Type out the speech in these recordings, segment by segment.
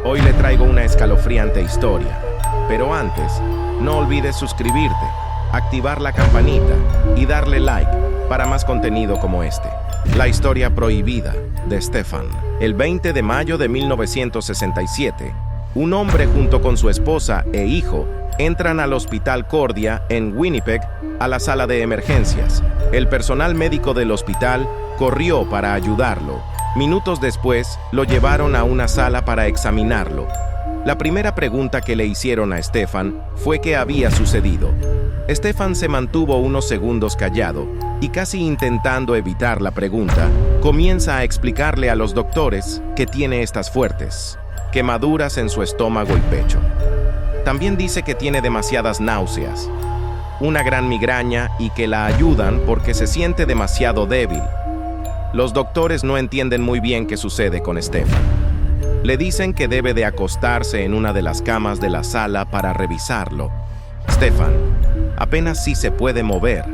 Hoy le traigo una escalofriante historia, pero antes, no olvides suscribirte, activar la campanita y darle like para más contenido como este. La historia prohibida de Stefan. El 20 de mayo de 1967, un hombre junto con su esposa e hijo entran al Hospital Cordia en Winnipeg a la sala de emergencias. El personal médico del hospital corrió para ayudarlo. Minutos después, lo llevaron a una sala para examinarlo. La primera pregunta que le hicieron a Stefan fue qué había sucedido. Stefan se mantuvo unos segundos callado y, casi intentando evitar la pregunta, comienza a explicarle a los doctores que tiene estas fuertes quemaduras en su estómago y pecho. También dice que tiene demasiadas náuseas, una gran migraña y que la ayudan porque se siente demasiado débil. Los doctores no entienden muy bien qué sucede con Stefan. Le dicen que debe de acostarse en una de las camas de la sala para revisarlo. Stefan apenas sí se puede mover,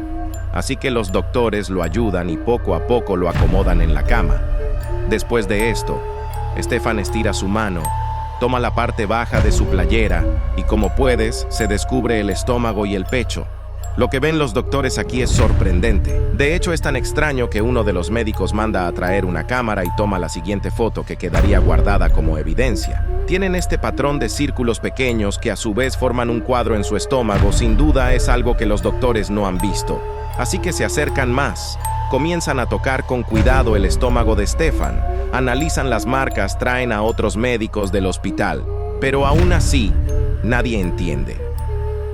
así que los doctores lo ayudan y poco a poco lo acomodan en la cama. Después de esto, Stefan estira su mano, toma la parte baja de su playera y, como puedes, se descubre el estómago y el pecho. Lo que ven los doctores aquí es sorprendente. De hecho, es tan extraño que uno de los médicos manda a traer una cámara y toma la siguiente foto que quedaría guardada como evidencia. Tienen este patrón de círculos pequeños que a su vez forman un cuadro en su estómago. Sin duda es algo que los doctores no han visto. Así que se acercan más. Comienzan a tocar con cuidado el estómago de Stefan. Analizan las marcas, traen a otros médicos del hospital. Pero aún así, nadie entiende.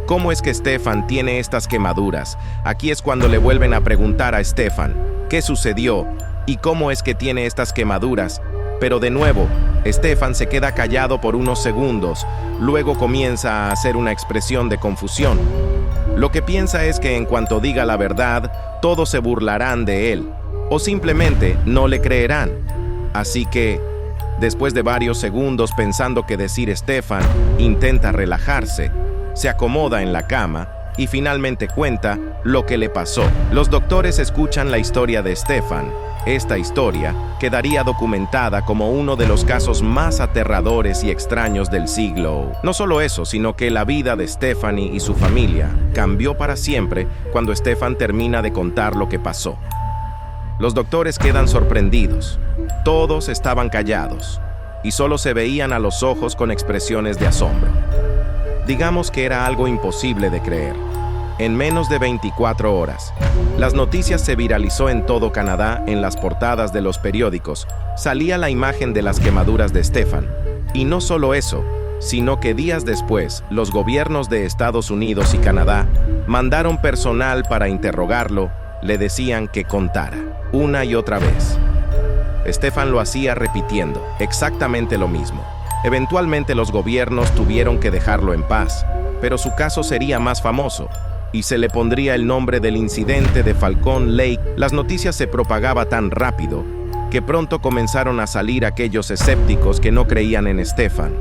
¿Cómo es que Stefan tiene estas quemaduras? Aquí es cuando le vuelven a preguntar a Stefan qué sucedió y cómo es que tiene estas quemaduras. Pero de nuevo, Stefan se queda callado por unos segundos, luego comienza a hacer una expresión de confusión. Lo que piensa es que en cuanto diga la verdad, todos se burlarán de él, o simplemente no le creerán. Así que, después de varios segundos pensando qué decir, Stefan intenta relajarse, se acomoda en la cama y finalmente cuenta lo que le pasó. Los doctores escuchan la historia de Stefan. Esta historia quedaría documentada como uno de los casos más aterradores y extraños del siglo. No solo eso, sino que la vida de Stephanie y su familia cambió para siempre cuando Stefan termina de contar lo que pasó. Los doctores quedan sorprendidos. Todos estaban callados y solo se veían a los ojos con expresiones de asombro. Digamos que era algo imposible de creer. En menos de 24 horas, las noticias se viralizó en todo Canadá. En las portadas de los periódicos salía la imagen de las quemaduras de Stefan. Y no solo eso, sino que días después, los gobiernos de Estados Unidos y Canadá mandaron personal para interrogarlo. Le decían que contara, una y otra vez. Stefan lo hacía repitiendo exactamente lo mismo. Eventualmente los gobiernos tuvieron que dejarlo en paz, pero su caso sería más famoso y se le pondría el nombre del incidente de Falcon Lake. Las noticias se propagaban tan rápido que pronto comenzaron a salir aquellos escépticos que no creían en Stefan.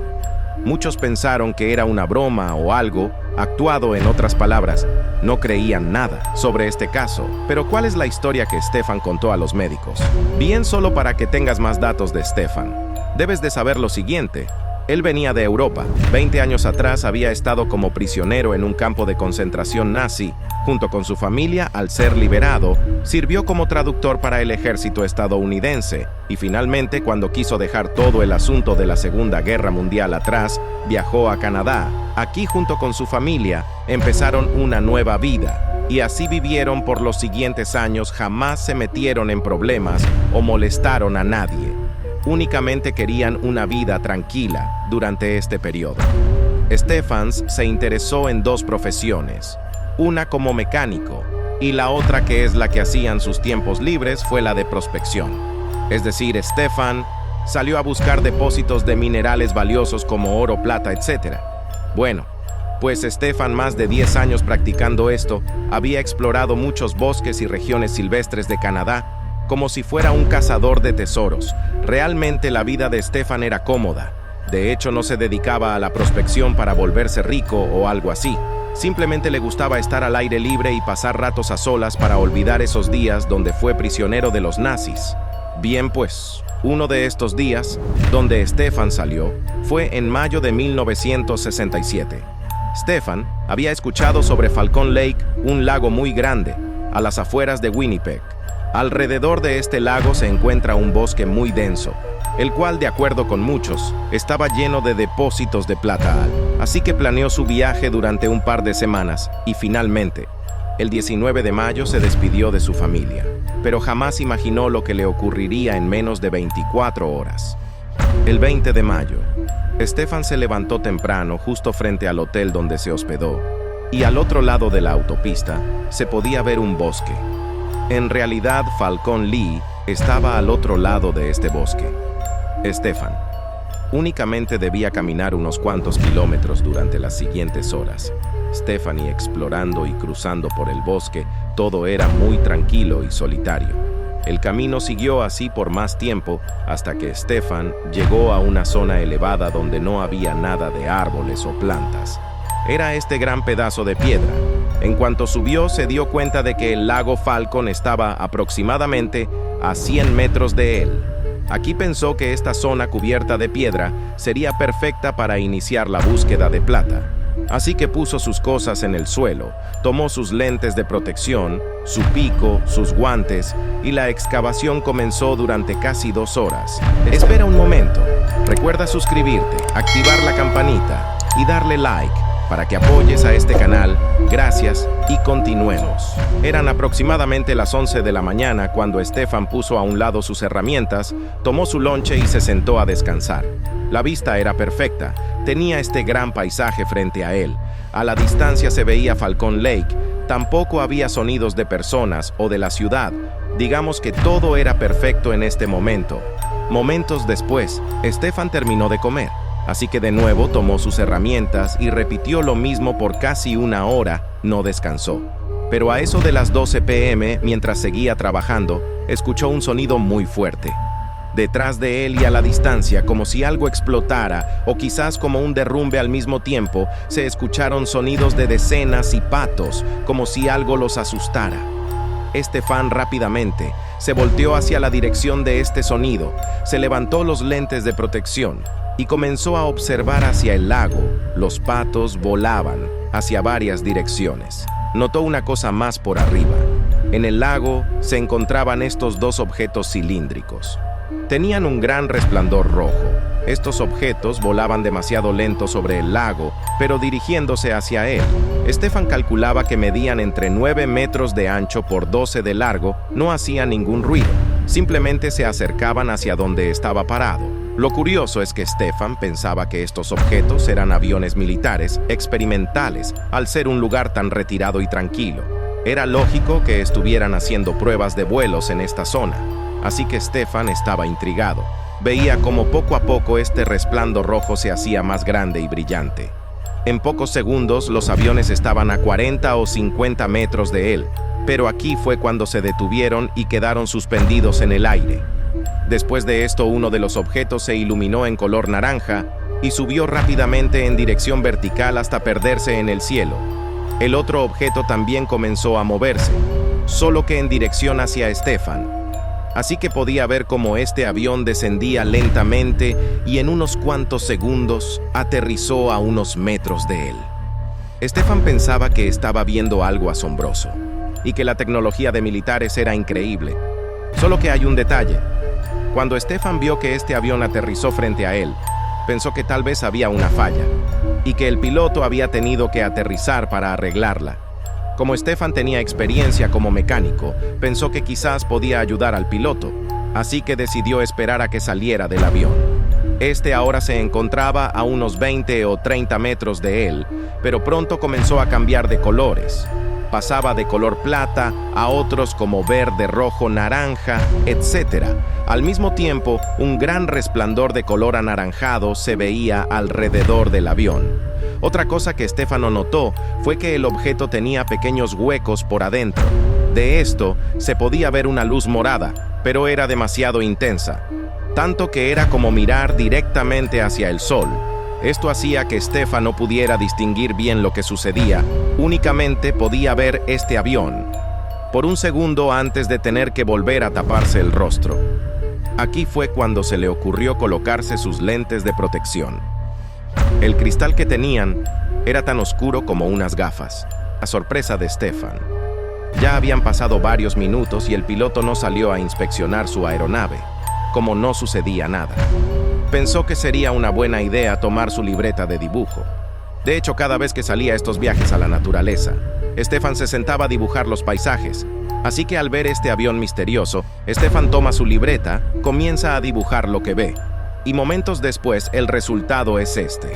Muchos pensaron que era una broma o algo actuado. En otras palabras, no creían nada sobre este caso. Pero ¿cuál es la historia que Stefan contó a los médicos? Bien, solo para que tengas más datos de Stefan, debes de saber lo siguiente. Él venía de Europa. 20 años atrás había estado como prisionero en un campo de concentración nazi. Junto con su familia, al ser liberado, sirvió como traductor para el ejército estadounidense. Y finalmente, cuando quiso dejar todo el asunto de la Segunda Guerra Mundial atrás, viajó a Canadá. Aquí, junto con su familia, empezaron una nueva vida. Y así vivieron por los siguientes años. Jamás se metieron en problemas o molestaron a nadie. Únicamente querían una vida tranquila durante este periodo. Stefan se interesó en dos profesiones, una como mecánico y la otra, que es la que hacía en sus tiempos libres, fue la de prospección. Es decir, Stefan salió a buscar depósitos de minerales valiosos como oro, plata, etc. Bueno, pues Stefan, más de 10 años practicando esto, había explorado muchos bosques y regiones silvestres de Canadá, como si fuera un cazador de tesoros. Realmente la vida de Stefan era cómoda. De hecho, no se dedicaba a la prospección para volverse rico o algo así. Simplemente le gustaba estar al aire libre y pasar ratos a solas para olvidar esos días donde fue prisionero de los nazis. Bien pues, uno de estos días, donde Stefan salió, fue en mayo de 1967. Stefan había escuchado sobre Falcon Lake, un lago muy grande, a las afueras de Winnipeg. Alrededor de este lago se encuentra un bosque muy denso, el cual, de acuerdo con muchos, estaba lleno de depósitos de plata. Así que planeó su viaje durante un par de semanas y finalmente, el 19 de mayo se despidió de su familia, pero jamás imaginó lo que le ocurriría en menos de 24 horas. El 20 de mayo, Stefan se levantó temprano justo frente al hotel donde se hospedó, y al otro lado de la autopista se podía ver un bosque. En realidad, Falcon Lee estaba al otro lado de este bosque. Stefan únicamente debía caminar unos cuantos kilómetros durante las siguientes horas. Stephanie explorando y cruzando por el bosque, todo era muy tranquilo y solitario. El camino siguió así por más tiempo hasta que Stefan llegó a una zona elevada donde no había nada de árboles o plantas. Era este gran pedazo de piedra. En cuanto subió, se dio cuenta de que el lago Falcon estaba aproximadamente a 100 metros de él. Aquí pensó que esta zona cubierta de piedra sería perfecta para iniciar la búsqueda de plata. Así que puso sus cosas en el suelo, tomó sus lentes de protección, su pico, sus guantes, y la excavación comenzó durante casi 2 horas. Espera un momento. Recuerda suscribirte, activar la campanita y darle like para que apoyes a este canal. Gracias y continuemos. Eran aproximadamente las 11 de la mañana cuando Stefan puso a un lado sus herramientas, tomó su lonche y se sentó a descansar. La vista era perfecta, tenía este gran paisaje frente a él. A la distancia se veía Falcon Lake, tampoco había sonidos de personas o de la ciudad. Digamos que todo era perfecto en este momento. Momentos después, Stefan terminó de comer. Así que de nuevo tomó sus herramientas y repitió lo mismo por casi 1 hora, no descansó. Pero a eso de las 12 p.m., mientras seguía trabajando, escuchó un sonido muy fuerte. Detrás de él y a la distancia, como si algo explotara o quizás como un derrumbe al mismo tiempo, se escucharon sonidos de decenas y patos, como si algo los asustara. Stefan rápidamente se volteó hacia la dirección de este sonido, se levantó los lentes de protección y comenzó a observar hacia el lago. Los patos volaban hacia varias direcciones. Notó una cosa más por arriba. En el lago se encontraban estos 2 objetos cilíndricos. Tenían un gran resplandor rojo. Estos objetos volaban demasiado lento sobre el lago, pero dirigiéndose hacia él. Stefan calculaba que medían entre 9 metros de ancho por 12 de largo. No hacían ningún ruido, simplemente se acercaban hacia donde estaba parado. Lo curioso es que Stefan pensaba que estos objetos eran aviones militares experimentales, al ser un lugar tan retirado y tranquilo. Era lógico que estuvieran haciendo pruebas de vuelos en esta zona, así que Stefan estaba intrigado. Veía como poco a poco este resplandor rojo se hacía más grande y brillante. En pocos segundos los aviones estaban a 40 o 50 metros de él, pero aquí fue cuando se detuvieron y quedaron suspendidos en el aire. Después de esto, uno de los objetos se iluminó en color naranja y subió rápidamente en dirección vertical hasta perderse en el cielo. El otro objeto también comenzó a moverse, solo que en dirección hacia Stefan. Así que podía ver cómo este avión descendía lentamente y en unos cuantos segundos aterrizó a unos metros de él. Stefan pensaba que estaba viendo algo asombroso y que la tecnología de militares era increíble. Solo que hay un detalle. Cuando Stefan vio que este avión aterrizó frente a él, pensó que tal vez había una falla y que el piloto había tenido que aterrizar para arreglarla. Como Stefan tenía experiencia como mecánico, pensó que quizás podía ayudar al piloto, así que decidió esperar a que saliera del avión. Este ahora se encontraba a unos 20 o 30 metros de él, pero pronto comenzó a cambiar de colores. Pasaba de color plata a otros como verde, rojo, naranja, etc. Al mismo tiempo, un gran resplandor de color anaranjado se veía alrededor del avión. Otra cosa que Stefano notó fue que el objeto tenía pequeños huecos por adentro. De esto se podía ver una luz morada, pero era demasiado intensa, tanto que era como mirar directamente hacia el sol. Esto hacía que Stefan no pudiera distinguir bien lo que sucedía, únicamente podía ver este avión, por un segundo antes de tener que volver a taparse el rostro. Aquí fue cuando se le ocurrió colocarse sus lentes de protección. El cristal que tenían era tan oscuro como unas gafas, a sorpresa de Stefan. Ya habían pasado varios minutos y el piloto no salió a inspeccionar su aeronave, como no sucedía nada. Pensó que sería una buena idea tomar su libreta de dibujo. De hecho, cada vez que salía a estos viajes a la naturaleza, Stefan se sentaba a dibujar los paisajes. Así que al ver este avión misterioso, Stefan toma su libreta, comienza a dibujar lo que ve. Y momentos después, el resultado es este.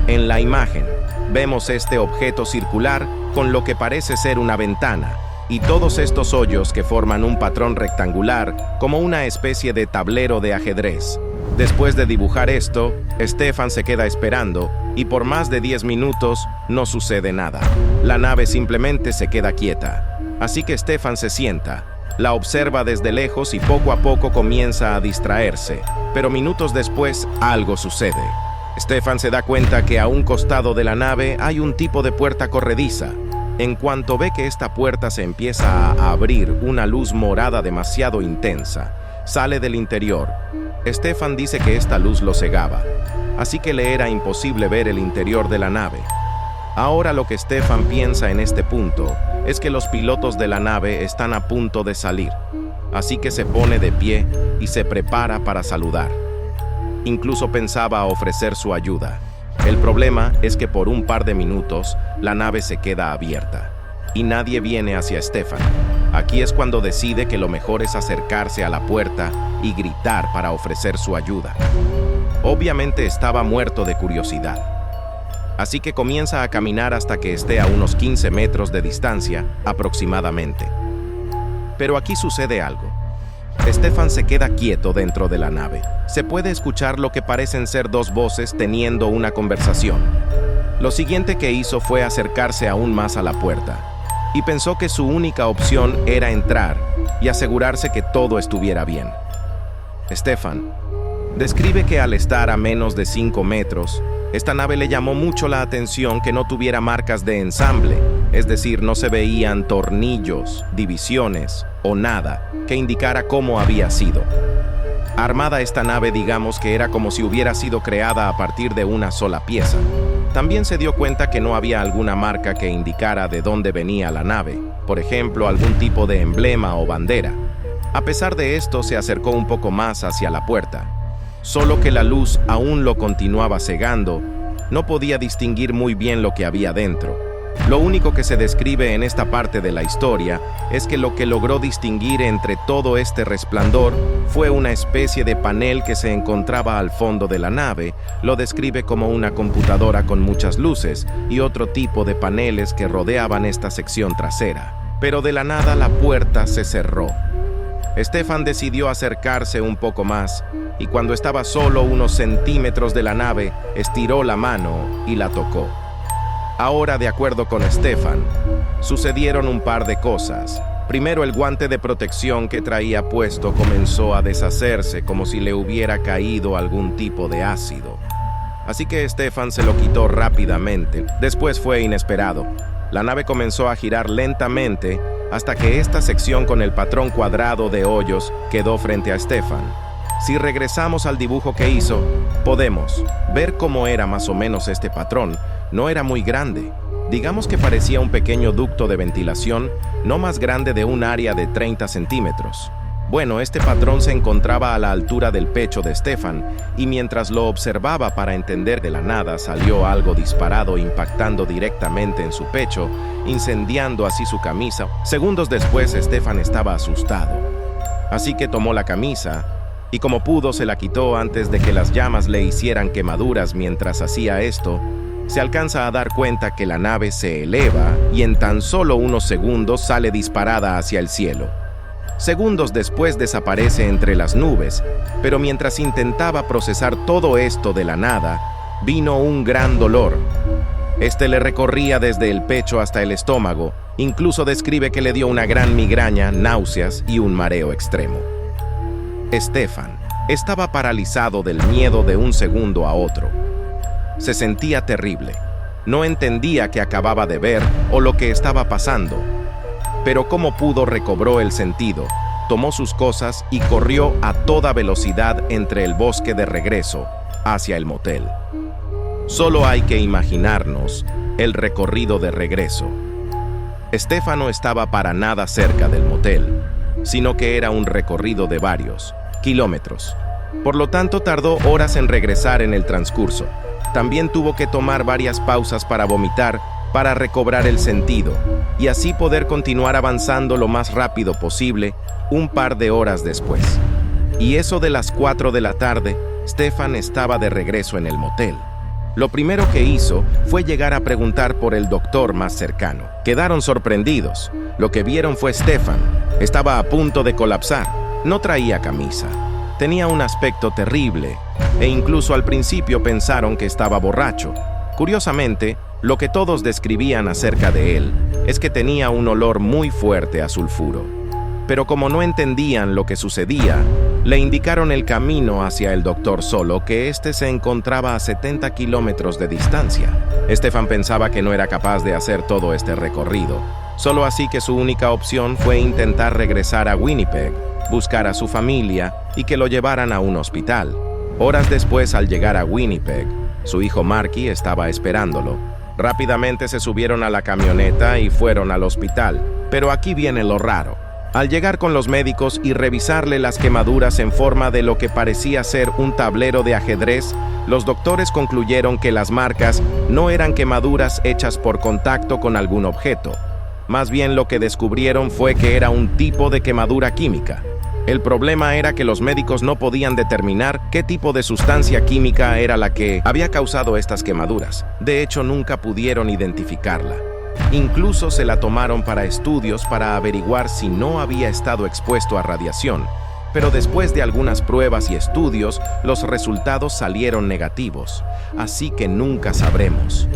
En la imagen, vemos este objeto circular con lo que parece ser una ventana, y todos estos hoyos que forman un patrón rectangular como una especie de tablero de ajedrez. Después de dibujar esto, Stefan se queda esperando y por más de 10 minutos no sucede nada. La nave simplemente se queda quieta. Así que Stefan se sienta, la observa desde lejos y poco a poco comienza a distraerse. Pero minutos después, algo sucede. Stefan se da cuenta que a un costado de la nave hay un tipo de puerta corrediza. En cuanto ve que esta puerta se empieza a abrir, una luz morada demasiado intensa sale del interior. Stefan dice que esta luz lo cegaba, así que le era imposible ver el interior de la nave. Ahora lo que Stefan piensa en este punto es que los pilotos de la nave están a punto de salir, así que se pone de pie y se prepara para saludar. Incluso pensaba ofrecer su ayuda. El problema es que por un par de minutos la nave se queda abierta y nadie viene hacia Stefan. Aquí es cuando decide que lo mejor es acercarse a la puerta y gritar para ofrecer su ayuda. Obviamente estaba muerto de curiosidad, así que comienza a caminar hasta que esté a unos 15 metros de distancia aproximadamente. Pero aquí sucede algo. Stefan se queda quieto dentro de la nave. Se puede escuchar lo que parecen ser dos voces teniendo una conversación. Lo siguiente que hizo fue acercarse aún más a la puerta y pensó que su única opción era entrar y asegurarse que todo estuviera bien. Stefan describe que al estar a menos de 5 metros, esta nave le llamó mucho la atención que no tuviera marcas de ensamble, es decir, no se veían tornillos, divisiones o nada que indicara cómo había sido. Armada esta nave, digamos que era como si hubiera sido creada a partir de una sola pieza. También se dio cuenta que no había alguna marca que indicara de dónde venía la nave, por ejemplo, algún tipo de emblema o bandera. A pesar de esto, se acercó un poco más hacia la puerta. Solo que la luz aún lo continuaba cegando, no podía distinguir muy bien lo que había dentro. Lo único que se describe en esta parte de la historia es que lo que logró distinguir entre todo este resplandor fue una especie de panel que se encontraba al fondo de la nave. Lo describe como una computadora con muchas luces y otro tipo de paneles que rodeaban esta sección trasera. Pero de la nada la puerta se cerró. Stefan decidió acercarse un poco más y cuando estaba solo unos centímetros de la nave, estiró la mano y la tocó. Ahora, de acuerdo con Stefan, sucedieron un par de cosas. Primero, el guante de protección que traía puesto comenzó a deshacerse como si le hubiera caído algún tipo de ácido. Así que Stefan se lo quitó rápidamente. Después fue inesperado. La nave comenzó a girar lentamente hasta que esta sección con el patrón cuadrado de hoyos quedó frente a Stefan. Si regresamos al dibujo que hizo, podemos ver cómo era más o menos este patrón. No era muy grande. Digamos que parecía un pequeño ducto de ventilación, no más grande de un área de 30 centímetros. Bueno, este patrón se encontraba a la altura del pecho de Stefan, y mientras lo observaba para entender de la nada, salió algo disparado impactando directamente en su pecho, incendiando así su camisa. Segundos después, Stefan estaba asustado. Así que tomó la camisa, y como pudo se la quitó antes de que las llamas le hicieran quemaduras. Mientras hacía esto, se alcanza a dar cuenta que la nave se eleva y en tan solo unos segundos sale disparada hacia el cielo. Segundos después desaparece entre las nubes, pero mientras intentaba procesar todo esto de la nada, vino un gran dolor. Este le recorría desde el pecho hasta el estómago, incluso describe que le dio una gran migraña, náuseas y un mareo extremo. Stefan estaba paralizado del miedo de un segundo a otro. Se sentía terrible. No entendía qué acababa de ver o lo que estaba pasando. Pero cómo pudo recobró el sentido tomó sus cosas y corrió a toda velocidad entre el bosque de regreso hacia el motel. Solo hay que imaginarnos el recorrido de regreso. Stefan no estaba para nada cerca del motel, sino que era un recorrido de varios kilómetros. Por lo tanto, tardó horas en regresar en el transcurso. También tuvo que tomar varias pausas para vomitar, para recobrar el sentido, y así poder continuar avanzando lo más rápido posible un par de horas después. Y eso de las 4 de la tarde, Stefan estaba de regreso en el motel. Lo primero que hizo fue llegar a preguntar por el doctor más cercano. Quedaron sorprendidos. Lo que vieron fue Stefan. Estaba a punto de colapsar. No traía camisa. Tenía un aspecto terrible, e incluso al principio pensaron que estaba borracho. Curiosamente, lo que todos describían acerca de él es que tenía un olor muy fuerte a sulfuro. Pero como no entendían lo que sucedía, le indicaron el camino hacia el doctor, solo que éste se encontraba a 70 kilómetros de distancia. Stefan pensaba que no era capaz de hacer todo este recorrido, solo así que su única opción fue intentar regresar a Winnipeg, buscar a su familia y que lo llevaran a un hospital. Horas después, al llegar a Winnipeg, su hijo Marky estaba esperándolo. Rápidamente se subieron a la camioneta y fueron al hospital. Pero aquí viene lo raro. Al llegar con los médicos y revisarle las quemaduras en forma de lo que parecía ser un tablero de ajedrez, los doctores concluyeron que las marcas no eran quemaduras hechas por contacto con algún objeto. Más bien lo que descubrieron fue que era un tipo de quemadura química. El problema era que los médicos no podían determinar qué tipo de sustancia química era la que había causado estas quemaduras. De hecho, nunca pudieron identificarla. Incluso se la tomaron para estudios para averiguar si no había estado expuesto a radiación. Pero después de algunas pruebas y estudios, los resultados salieron negativos. Así que nunca sabremos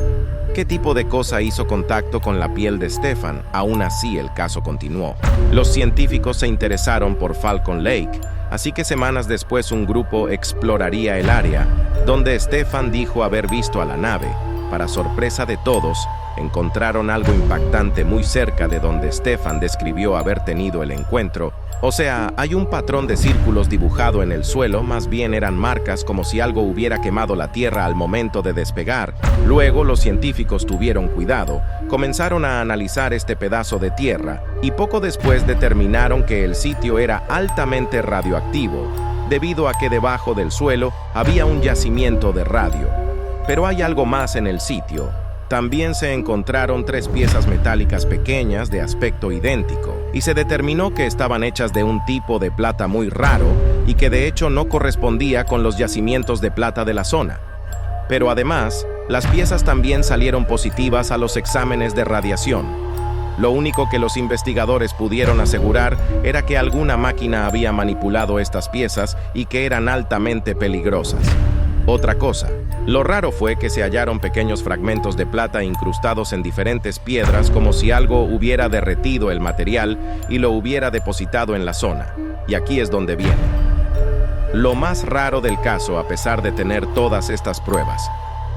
qué tipo de cosa hizo contacto con la piel de Stefan. Aún así, el caso continuó. Los científicos se interesaron por Falcon Lake, así que semanas después un grupo exploraría el área, donde Stefan dijo haber visto a la nave. Para sorpresa de todos, encontraron algo impactante muy cerca de donde Stefan describió haber tenido el encuentro. O sea, hay un patrón de círculos dibujado en el suelo, más bien eran marcas como si algo hubiera quemado la tierra al momento de despegar. Luego los científicos tuvieron cuidado, comenzaron a analizar este pedazo de tierra y poco después determinaron que el sitio era altamente radioactivo, debido a que debajo del suelo había un yacimiento de radio. Pero hay algo más en el sitio. También se encontraron 3 piezas metálicas pequeñas de aspecto idéntico, y se determinó que estaban hechas de un tipo de plata muy raro y que de hecho no correspondía con los yacimientos de plata de la zona. Pero además, las piezas también salieron positivas a los exámenes de radiación. Lo único que los investigadores pudieron asegurar era que alguna máquina había manipulado estas piezas y que eran altamente peligrosas. Otra cosa, lo raro fue que se hallaron pequeños fragmentos de plata incrustados en diferentes piedras, como si algo hubiera derretido el material y lo hubiera depositado en la zona. Y aquí es donde viene lo más raro del caso, a pesar de tener todas estas pruebas.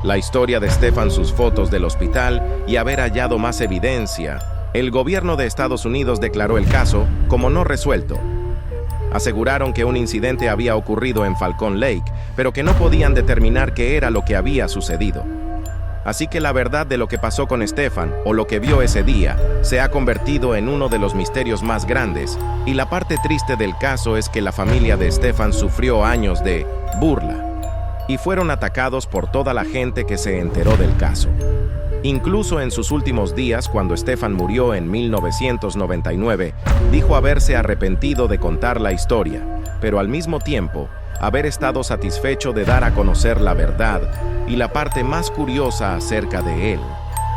La historia de Stefan, sus fotos del hospital y haber hallado más evidencia. El gobierno de Estados Unidos declaró el caso como no resuelto. Aseguraron que un incidente había ocurrido en Falcon Lake, pero que no podían determinar qué era lo que había sucedido. Así que la verdad de lo que pasó con Stefan, o lo que vio ese día, se ha convertido en uno de los misterios más grandes, y la parte triste del caso es que la familia de Stefan sufrió años de burla, y fueron atacados por toda la gente que se enteró del caso. Incluso en sus últimos días, cuando Stefan murió en 1999, dijo haberse arrepentido de contar la historia, pero al mismo tiempo, haber estado satisfecho de dar a conocer la verdad. Y la parte más curiosa acerca de él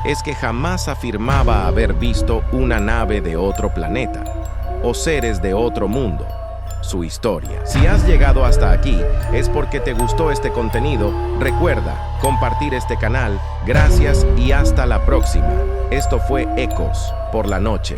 es que jamás afirmaba haber visto una nave de otro planeta o seres de otro mundo. Su historia. Si has llegado hasta aquí, es porque te gustó este contenido. Recuerda compartir este canal. Gracias y hasta la próxima. Esto fue Ecos por la Noche.